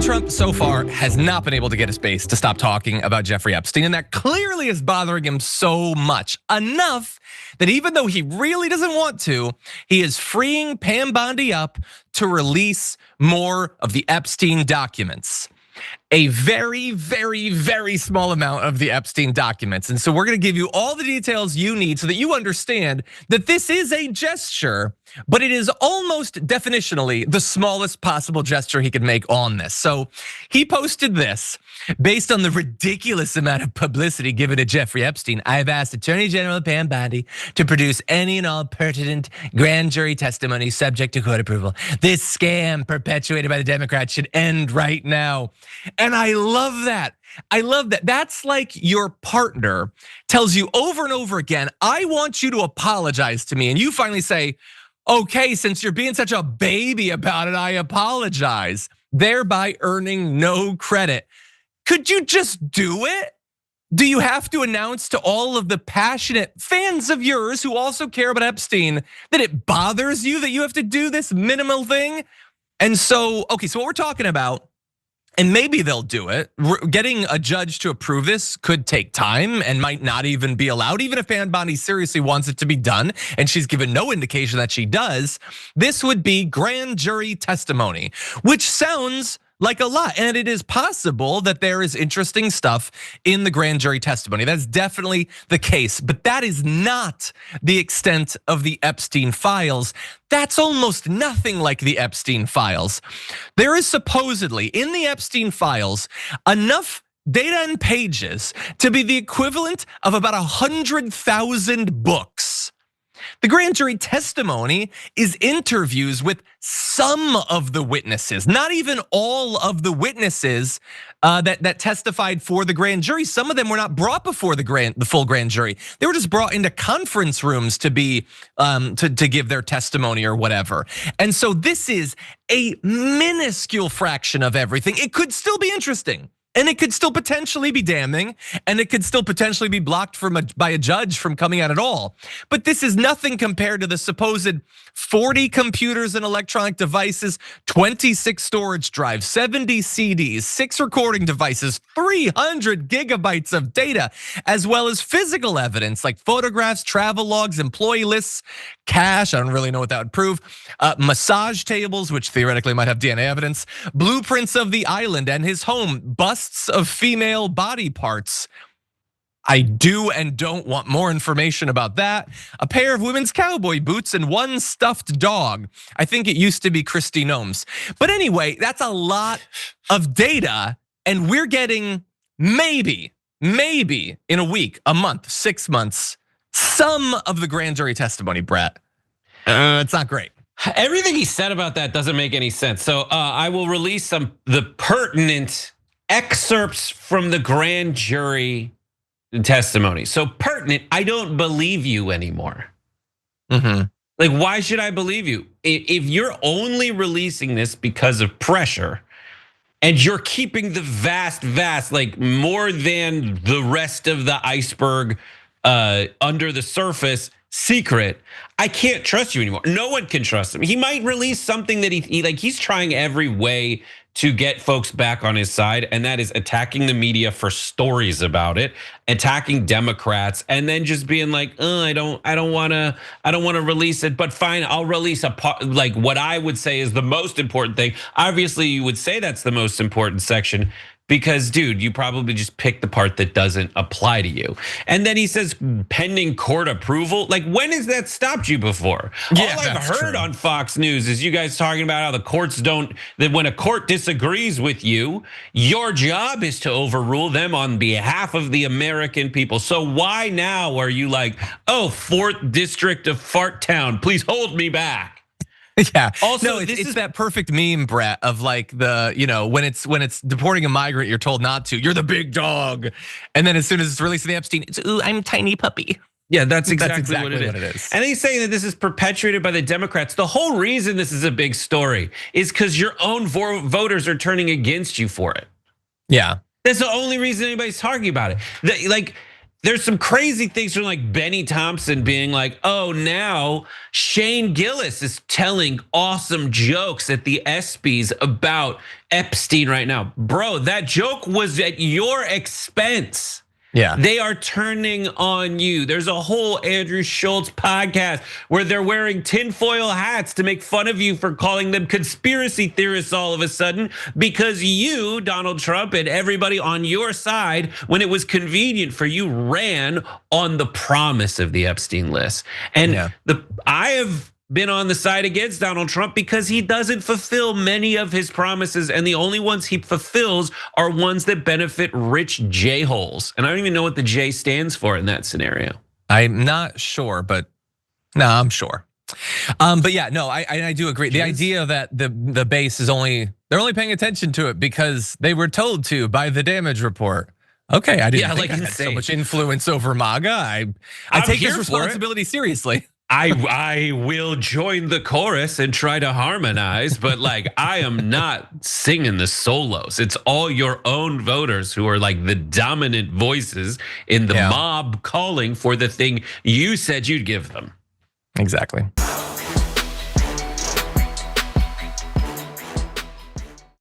Donald Trump so far has not been able to get his base to stop talking about Jeffrey Epstein, and that clearly is bothering him so much. Enough that even though he really doesn't want to, he is freeing Pam Bondi up to release more of the Epstein documents. A very, very, very small amount of the Epstein documents. And so we're gonna give you all the details you need so that you understand that this is a gesture, but it is almost definitionally the smallest possible gesture he could make on this. So he posted this based on the ridiculous amount of publicity given to Jeffrey Epstein. I've asked Attorney General Pam Bondi to produce any and all pertinent grand jury testimony subject to court approval. This scam perpetuated by the Democrats should end right now. And I love that. I love that. That's like your partner tells you over and over again, I want you to apologize to me. And you finally say, okay, since you're being such a baby about it, I apologize, thereby earning no credit. Could you just do it? Do you have to announce to all of the passionate fans of yours who also care about Epstein that it bothers you that you have to do this minimal thing? And so, okay, so what we're talking about, and maybe they'll do it. Getting a judge to approve this could take time and might not even be allowed, even if Pam Bondi seriously wants it to be done, and she's given no indication that she does. This would be grand jury testimony, which sounds like a lot, and it is possible that there is interesting stuff in the grand jury testimony. That's definitely the case, but that is not the extent of the Epstein files. That's almost nothing like the Epstein files. There is supposedly in the Epstein files enough data and pages to be the equivalent of about 100,000 books. The grand jury testimony is interviews with some of the witnesses, not even all of the witnesses that testified for the grand jury. Some of them were not brought before the full grand jury. They were just brought into conference rooms to be to give their testimony or whatever. And so this is a minuscule fraction of everything. It could still be interesting. And it could still potentially be damning, and it could still potentially be blocked by a judge from coming out at all. But this is nothing compared to the supposed 40 computers and electronic devices, 26 storage drives, 70 CDs, 6 recording devices, 300 gigabytes of data, as well as physical evidence like photographs, travel logs, employee lists, cash, I don't really know what that would prove, massage tables, which theoretically might have DNA evidence, blueprints of the island and his home, busts of female body parts. I do and don't want more information about that. A pair of women's cowboy boots and one stuffed dog. I think it used to be Christy Gnomes. But anyway, that's a lot of data, and we're getting maybe in a week, a month, 6 months, some of the grand jury testimony, Brett. It's not great. Everything he said about that doesn't make any sense. So I will release the pertinent excerpts from the grand jury testimony. So pertinent, I don't believe you anymore. Like, why should I believe you? If you're only releasing this because of pressure, and you're keeping the vast, like more than the rest of the iceberg under the surface secret, I can't trust you anymore. No one can trust him. He might release something that he's trying every way to get folks back on his side, and that is attacking the media for stories about it, attacking Democrats, and then just being like, I don't want to release it, but fine, I'll release a part, like what I would say is the most important thing. Obviously, you would say that's the most important section, because dude, you probably just picked the part that doesn't apply to you. And then he says pending court approval. Like, when has that stopped you before? Yeah, all I've heard on Fox News is you guys talking about how the courts that when a court disagrees with you, your job is to overrule them on behalf of the American people. So why now are you like, 4th district of Fart Town, please hold me back? Yeah. Also, it's that perfect meme, Brett, of like when it's deporting a migrant, you're told not to. You're the big dog, and then as soon as it's releasing the Epstein, it's ooh, I'm tiny puppy. Yeah, that's exactly what it is. And he's saying that this is perpetuated by the Democrats. The whole reason this is a big story is because your own voters are turning against you for it. Yeah, that's the only reason anybody's talking about it. there's some crazy things from like Benny Thompson being like, oh, now Shane Gillis is telling awesome jokes at the ESPYs about Epstein right now. Bro, that joke was at your expense. Yeah. They are turning on you. There's a whole Andrew Schultz podcast where they're wearing tinfoil hats to make fun of you for calling them conspiracy theorists all of a sudden because you, Donald Trump, and everybody on your side, when it was convenient for you, ran on the promise of the Epstein list. And I have been on the side against Donald Trump because he doesn't fulfill many of his promises, and the only ones he fulfills are ones that benefit rich J-holes. And I don't even know what the J stands for in that scenario. I'm not sure, but no, I'm sure. But yeah, no, I do agree. The idea that the base is they're only paying attention to it because they were told to by the damage report. Okay, I didn't think I had so much influence over MAGA. I take this responsibility seriously. I will join the chorus and try to harmonize, but like I am not singing the solos. It's all your own voters who are like the dominant voices in the mob calling for the thing you said you'd give them. Exactly.